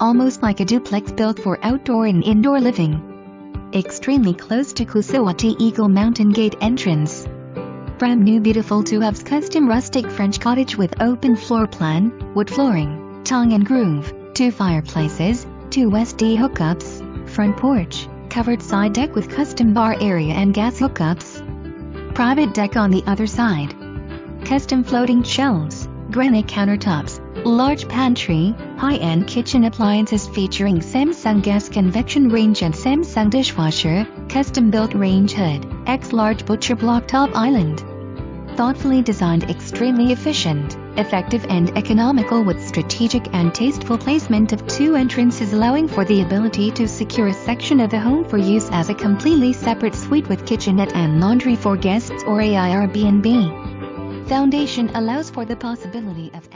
almost like a duplex built for outdoor and indoor living. Extremely close to Coosawattee Eagle Mountain Gate entrance. Brand new beautiful 2 custom rustic French cottage with open floor plan, wood flooring, tongue and groove, 2 fireplaces, 2 SD hookups, front porch, covered side deck with custom bar area and gas hookups. Private deck on the other side. Custom floating shelves, granite countertops, large pantry, high-end kitchen appliances featuring Samsung gas convection range and Samsung dishwasher, custom-built range hood, X-large butcher block top island. Thoughtfully designed, extremely efficient, effective and economical with strategic and tasteful placement of 2 entrances allowing for the ability to secure a section of the home for use as a completely separate suite with kitchenette and laundry for guests or Airbnb. Foundation allows for the possibility of